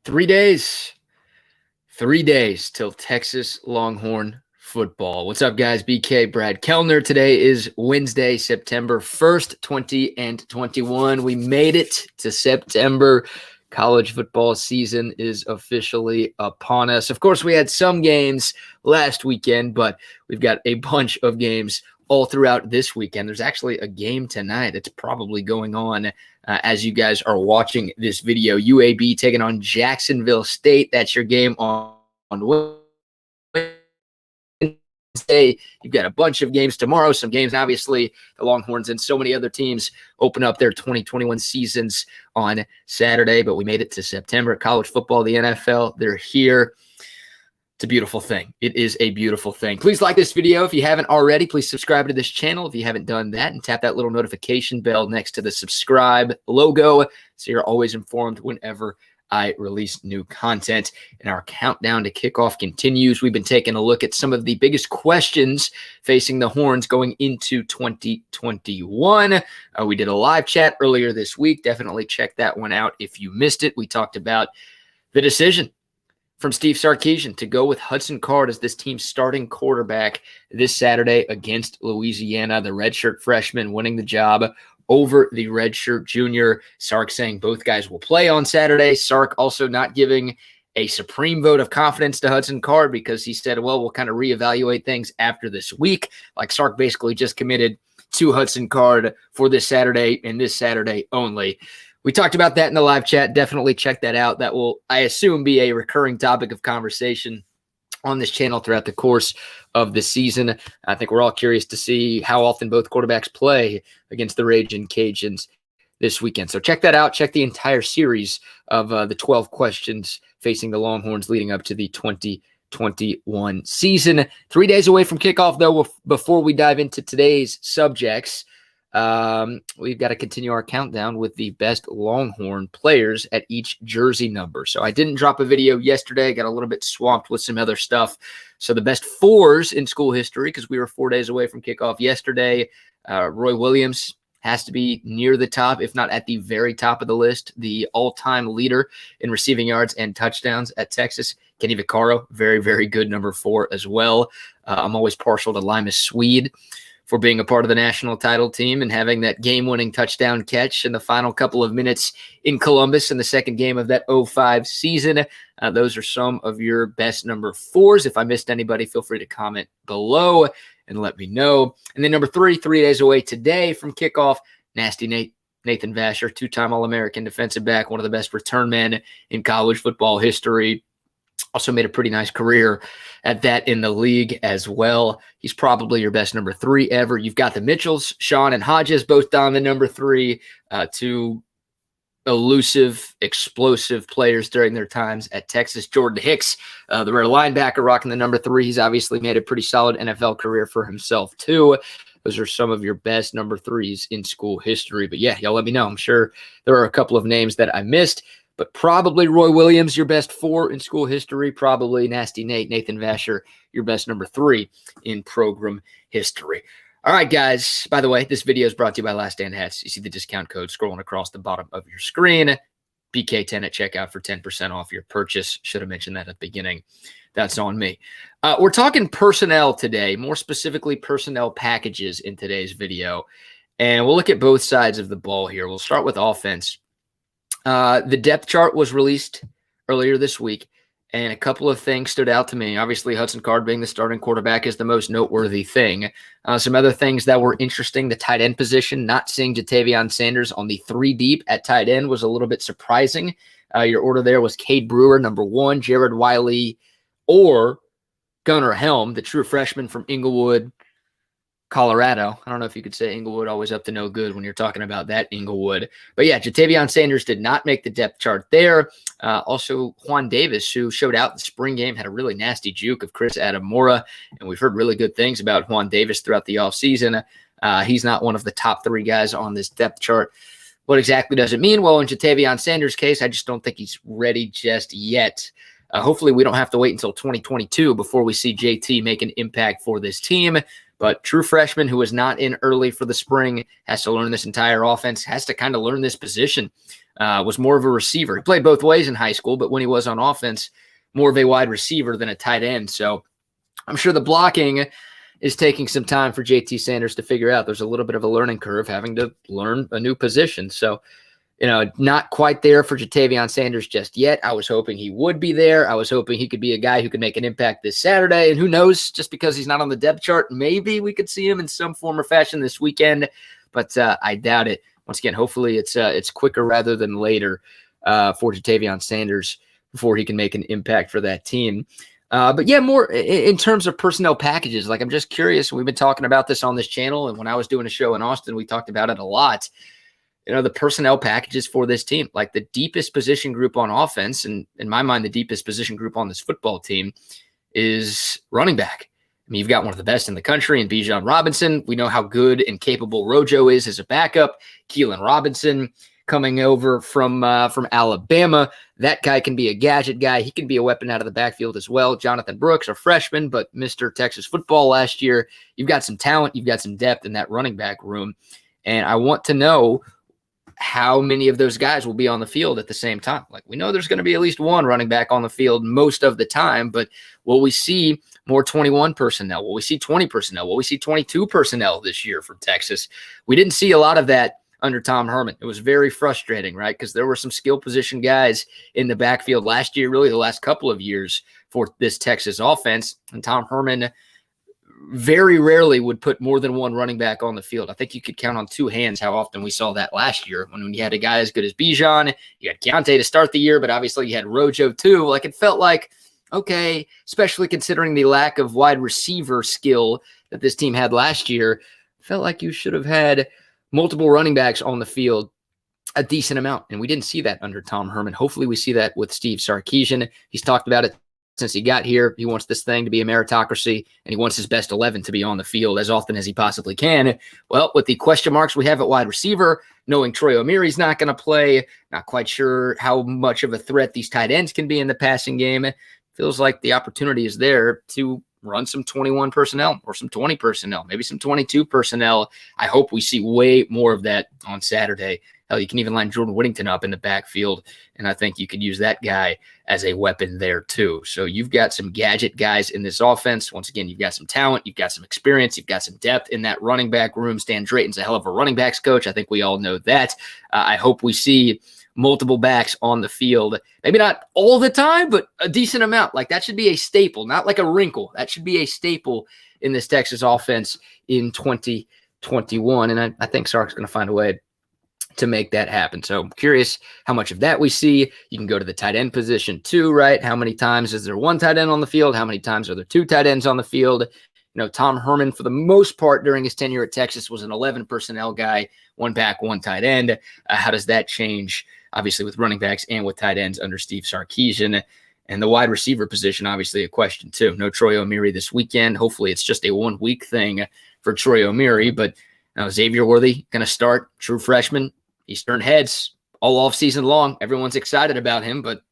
3 days. 3 days till Texas Longhorn football. What's up, guys? BK Brad Kellner. Today is Wednesday, September 1st, 2021. We made it to September. College football season is officially upon us. Of course, we had some games last weekend, but we've got a bunch of games all throughout this weekend. There's actually a game tonight that's probably going on as you guys are watching this video. UAB taking on Jacksonville State. That's your game on Wednesday. You've got a bunch of games tomorrow. Some games, obviously, the Longhorns and so many other teams open up their 2021 seasons on Saturday, but we made it to September. College football, the NFL, they're here. It's a beautiful thing. It is a beautiful thing. Please like this video if you haven't already. Please subscribe to this channel if you haven't done that, and tap that little notification bell next to the subscribe logo so you're always informed whenever I release new content. And our countdown to kickoff continues. We've been taking a look at some of the biggest questions facing the Horns going into 2021. We did a live chat earlier this week. Definitely check that one out if you missed it. We talked about the decision from Steve Sarkisian to go with Hudson Card as this team's starting quarterback this Saturday against Louisiana. The redshirt freshman winning the job over the redshirt junior. Sark saying both guys will play on Saturday. Sark also not giving a supreme vote of confidence to Hudson Card because he said, well, we'll kind of reevaluate things after this week. Like Sark basically just committed to Hudson Card for this Saturday and this Saturday only. We talked about that in the live chat. Definitely check that out. That will, I assume, be a recurring topic of conversation on this channel throughout the course of the season. I think we're all curious to see how often both quarterbacks play against the Ragin' Cajuns this weekend. So check that out. Check the entire series of the 12 questions facing the Longhorns leading up to the 2021 season. 3 days away from kickoff, though, before we dive into today's subjects, we've got to continue our countdown with the best Longhorn players at each jersey number. So I didn't drop a video yesterday. Got a little bit swamped with some other stuff. So the best fours in school history, because we were 4 days away from kickoff yesterday. Roy Williams has to be near the top, if not at the very top of the list. The all-time leader in receiving yards and touchdowns at Texas. Kenny Vaccaro, very, very good number 4 as well. I'm always partial to Limas Swede for being a part of the national title team and having that game-winning touchdown catch in the final couple of minutes in Columbus in the second game of that 2005 season. Those are some of your best number 4s. If I missed anybody, feel free to comment below and let me know. And then number 3, 3 days away today from kickoff, Nasty Nate. Nathan Vasher, 2-time All-American defensive back, one of the best return men in college football history. Also made a pretty nice career at that in the league as well. He's probably your best number 3 ever. You've got the Mitchells, Sean and Hodges, both down the number 3, two elusive, explosive players during their times at Texas. Jordan Hicks, the rare linebacker, rocking the number 3. He's obviously made a pretty solid NFL career for himself too. Those are some of your best number 3s in school history. But yeah, y'all let me know. I'm sure there are a couple of names that I missed, but probably Roy Williams, your best 4 in school history. Probably Nasty Nate, Nathan Vasher, your best number 3 in program history. All right, guys. By the way, this video is brought to you by Last Stand Hats. You see the discount code scrolling across the bottom of your screen. BK10 at checkout for 10% off your purchase. Should have mentioned that at the beginning. That's on me. We're talking personnel today, more specifically personnel packages in today's video. And we'll look at both sides of the ball here. We'll start with offense. The depth chart was released earlier this week, and a couple of things stood out to me. Obviously, Hudson Card being the starting quarterback is the most noteworthy thing. Some other things that were interesting, the tight end position, not seeing Jatavion Sanders on the 3 deep at tight end was a little bit surprising. Your order there was Cade Brewer, number 1, Jared Wiley, or Gunnar Helm, the true freshman from Inglewood, Colorado. I don't know if you could say Inglewood, always up to no good when you're talking about that Inglewood. But yeah, Jatavion Sanders did not make the depth chart there. Also, Juan Davis, who showed out the spring game, had a really nasty juke of Chris Adamora, and we've heard really good things about Juan Davis throughout the offseason. He's not one of the top 3 guys on this depth chart. What exactly does it mean? Well, in Jatavion Sanders' case, I just don't think he's ready just yet. Hopefully, we don't have to wait until 2022 before we see JT make an impact for this team. But true freshman who was not in early for the spring has to learn this entire offense, has to kind of learn this position. was more of a receiver. He played both ways in high school, but when he was on offense, more of a wide receiver than a tight end. So I'm sure the blocking is taking some time for JT Sanders to figure out. There's a little bit of a learning curve having to learn a new position. So, not quite there for Jatavion Sanders just yet. I was hoping he would be there. I was hoping he could be a guy who could make an impact this Saturday. And who knows, just because he's not on the depth chart, maybe we could see him in some form or fashion this weekend. But I doubt it. Once again, hopefully it's quicker rather than later for Jatavion Sanders before he can make an impact for that team. But yeah, more in terms of personnel packages, like I'm just curious. We've been talking about this on this channel. And when I was doing a show in Austin, we talked about it a lot. The personnel packages for this team, like the deepest position group on offense, and in my mind, the deepest position group on this football team is running back. I mean, you've got one of the best in the country in Bijan Robinson. We know how good and capable Rojo is as a backup. Keelan Robinson coming over from Alabama. That guy can be a gadget guy. He can be a weapon out of the backfield as well. Jonathan Brooks, a freshman, but Mr. Texas football last year. You've got some talent. You've got some depth in that running back room. And I want to know how many of those guys will be on the field at the same time. Like, we know there's going to be at least one running back on the field most of the time, but will we see more 21 personnel? Will we see 20 personnel? Will we see 22 personnel this year from Texas? We didn't see a lot of that under Tom Herman. It was very frustrating, right? Because there were some skill position guys in the backfield last year, really the last couple of years for this Texas offense, and Tom Herman very rarely would put more than one running back on the field. I think you could count on two hands how often we saw that last year when you had a guy as good as Bijan. You had Keontae to start the year, but obviously you had Rojo too. Like, it felt like, okay, especially considering the lack of wide receiver skill that this team had last year, felt like you should have had multiple running backs on the field a decent amount. And we didn't see that under Tom Herman. Hopefully we see that with Steve Sarkisian. He's talked about it since he got here. He wants this thing to be a meritocracy, and he wants his best 11 to be on the field as often as he possibly can. Well, with the question marks we have at wide receiver, knowing Troy Omeiri's not going to play, not quite sure how much of a threat these tight ends can be in the passing game, feels like the opportunity is there to run some 21 personnel or some 20 personnel, maybe some 22 personnel. I hope we see way more of that on Saturday. Hell, you can even line Jordan Whittington up in the backfield, and I think you could use that guy as a weapon there too. So you've got some gadget guys in this offense. Once again, you've got some talent, you've got some experience, you've got some depth in that running back room. Stan Drayton's a hell of a running backs coach. I think we all know that. I hope we see multiple backs on the field. Maybe not all the time, but a decent amount. Like, that should be a staple, not like a wrinkle. That should be a staple in this Texas offense in 2021. And I think Sark's going to find a way to make that happen. So I'm curious how much of that we see. You can go to the tight end position too, right? How many times is there one tight end on the field? How many times are there two tight ends on the field? Tom Herman, for the most part during his tenure at Texas, was an 11 personnel guy, one back, one tight end. How does that change, obviously, with running backs and with tight ends under Steve Sarkisian? And the wide receiver position, obviously, a question too. No Troy Omeiri this weekend. Hopefully it's just a 1 week thing for Troy Omeiri, but Xavier Worthy going to start, true freshman. He's turned heads all off season long. Everyone's excited about him, but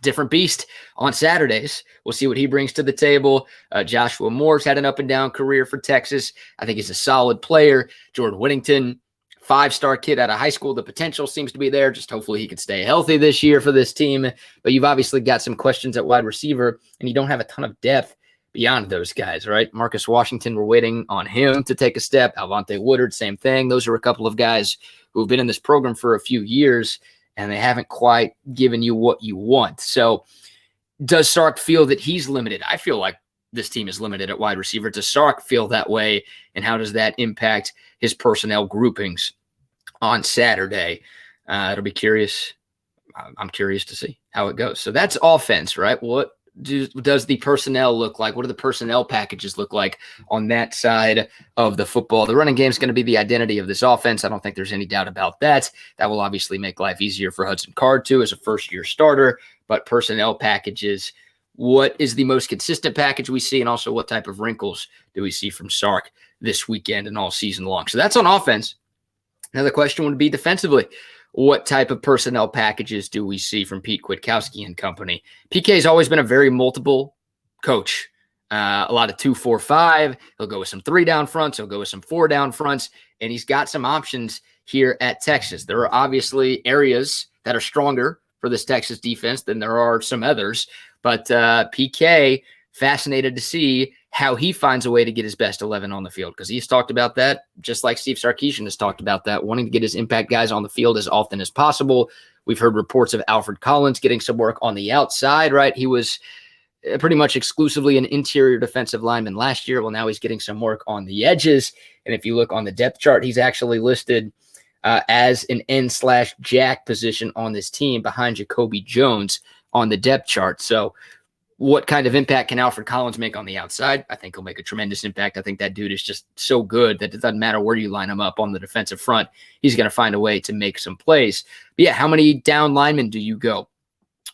different beast on Saturdays. We'll see what he brings to the table. Joshua Moore's had an up and down career for Texas. I think he's a solid player. Jordan Whittington, 5-star kid out of high school. The potential seems to be there. Just hopefully he can stay healthy this year for this team. But you've obviously got some questions at wide receiver, and you don't have a ton of depth beyond those guys, right? Marcus Washington, we're waiting on him to take a step. Alvonte Woodard, same thing. Those are a couple of guys who have been in this program for a few years, and they haven't quite given you what you want. So does Sark feel that he's limited? I feel like this team is limited at wide receiver. Does Sark feel that way, and how does that impact his personnel groupings on Saturday? It'll be curious. I'm curious to see how it goes. So that's offense, right? What does the personnel look like? What do the personnel packages look like on that side of the football? The running game is going to be the identity of this offense. I don't think there's any doubt about that. That will obviously make life easier for Hudson Card too as a first-year starter. But personnel packages, what is the most consistent package we see, and also what type of wrinkles do we see from Sark this weekend and all season long? So that's on offense. Now the question would be defensively. What type of personnel packages do we see from Pete Kwiatkowski and company? PK has always been a very multiple coach. A lot of 2-4-5. He'll go with some 3 down fronts. He'll go with some 4 down fronts. And he's got some options here at Texas. There are obviously areas that are stronger for this Texas defense than there are some others, but PK, fascinated to see how he finds a way to get his best 11 on the field, because he's talked about that, just like Steve Sarkisian has talked about that, wanting to get his impact guys on the field as often as possible. We've heard reports of Alfred Collins getting some work on the outside, right? He was pretty much exclusively an interior defensive lineman last year. Well, now he's getting some work on the edges. And if you look on the depth chart, he's actually listed as an N/Jack position on this team behind Jacoby Jones on the depth chart. So what kind of impact can Alfred Collins make on the outside? I think he'll make a tremendous impact. I think that dude is just so good that it doesn't matter where you line him up on the defensive front. He's going to find a way to make some plays. But yeah, how many down linemen do you go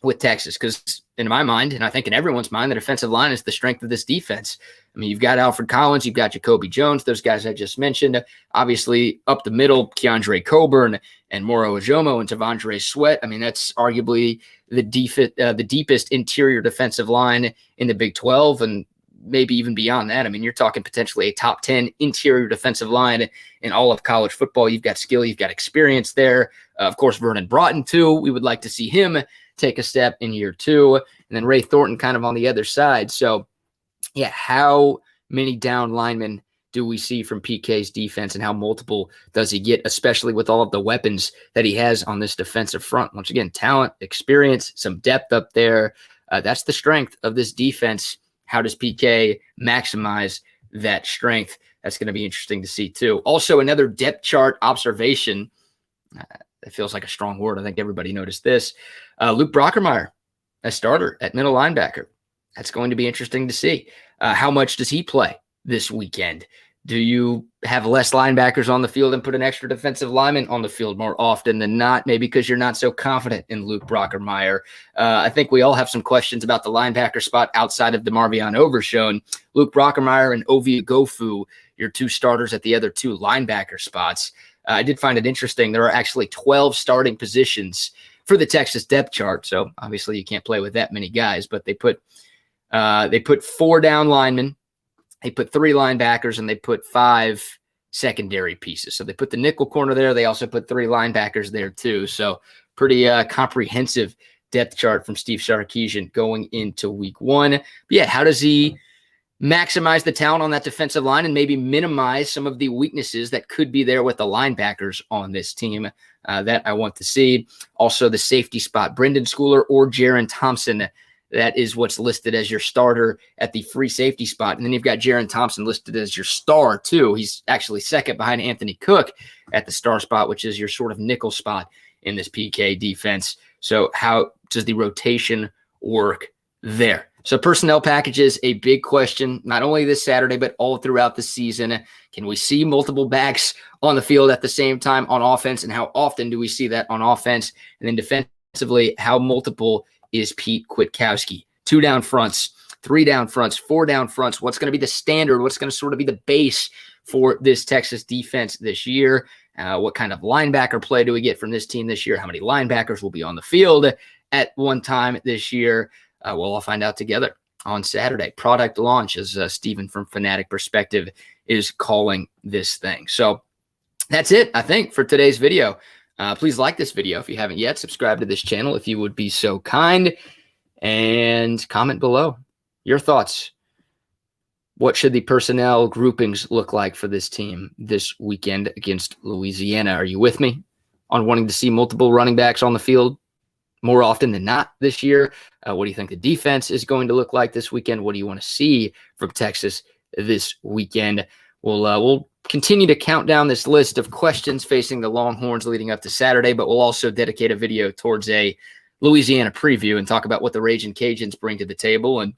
with Texas? Because in my mind, and I think in everyone's mind, the defensive line is the strength of this defense. I mean, you've got Alfred Collins, you've got Jacoby Jones, those guys I just mentioned. Obviously, up the middle, Keandre Coburn and Moro Ojomo and Tavondre Sweat. I mean, that's arguably the deepest interior defensive line in the Big 12, and maybe even beyond that. I mean, you're talking potentially a top 10 interior defensive line in all of college football. You've got skill, you've got experience there. Of course, Vernon Broughton, too. We would like to see him take a step in year 2. And then Ray Thornton kind of on the other side. So, yeah, how many down linemen do we see from PK's defense, and how multiple does he get, especially with all of the weapons that he has on this defensive front? Once again, talent, experience, some depth up there. That's the strength of this defense. How does PK maximize that strength? That's going to be interesting to see, too. Also, another depth chart observation. It feels like a strong word. I think everybody noticed this. Luke Brockermeyer, a starter at middle linebacker. That's going to be interesting to see. How much does he play this weekend? Do you have less linebackers on the field and put an extra defensive lineman on the field more often than not? Maybe because you're not so confident in Luke Brockermeyer. I think we all have some questions about the linebacker spot outside of DeMarvion Overshown. Luke Brockermeyer and Ovie Gofu, your two starters at the other two linebacker spots. I did find it interesting. There are actually 12 starting positions for the Texas depth chart. So obviously you can't play with that many guys, but they put 4 down linemen, they put 3 linebackers, and they put 5 secondary pieces. So they put the nickel corner there. They also put 3 linebackers there too. So pretty comprehensive depth chart from Steve Sarkisian going into week 1. But yeah, how does he maximize the talent on that defensive line and maybe minimize some of the weaknesses that could be there with the linebackers on this team? That I want to see. Also, the safety spot, Brendan Schooler or Jaron Thompson. That is what's listed as your starter at the free safety spot. And then you've got Jaron Thompson listed as your star, too. He's actually second behind Anthony Cook at the star spot, which is your sort of nickel spot in this PK defense. So how does the rotation work there? So personnel packages, a big question, not only this Saturday, but all throughout the season. Can we see multiple backs on the field at the same time on offense? And how often do we see that on offense? And then defensively, how multiple is Pete Kwiatkowski? 2 down fronts, 3 down fronts, 4 down fronts. What's going to be the standard? What's going to sort of be the base for this Texas defense this year? What kind of linebacker play do we get from this team this year? How many linebackers will be on the field at one time this year? We'll all find out together on Saturday. Product launch, as Steven from Fanatic Perspective is calling this thing. So that's it, I think, for today's video. Please like this video if you haven't yet. Subscribe to this channel if you would be so kind. And comment below your thoughts. What should the personnel groupings look like for this team this weekend against Louisiana? Are you with me on wanting to see multiple running backs on the field more often than not this year? What do you think the defense is going to look like this weekend? What do you want to see from Texas this weekend? We'll continue to count down this list of questions facing the Longhorns leading up to Saturday, but we'll also dedicate a video towards a Louisiana preview and talk about what the Ragin' Cajuns bring to the table and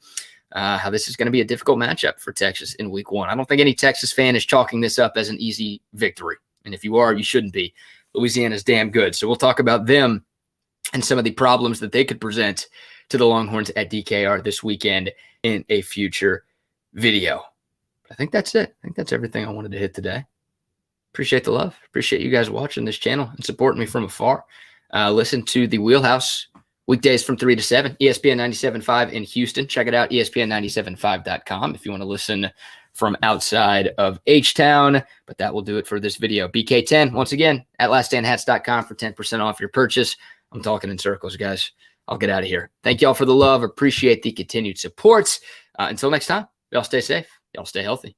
how this is going to be a difficult matchup for Texas in week 1. I don't think any Texas fan is chalking this up as an easy victory. And if you are, you shouldn't be. Louisiana's damn good. So we'll talk about them and some of the problems that they could present to the Longhorns at DKR this weekend in a future video. I think that's it. I think that's everything I wanted to hit today. Appreciate the love. Appreciate you guys watching this channel and supporting me from afar. Listen to The Wheelhouse weekdays from 3 to 7, ESPN 97.5 in Houston. Check it out, ESPN975.com if you want to listen from outside of H-Town. But that will do it for this video. BK10, once again, at laststandhats.com for 10% off your purchase. I'm talking in circles, guys. I'll get out of here. Thank y'all for the love. Appreciate the continued support. Until next time, y'all stay safe. Y'all stay healthy.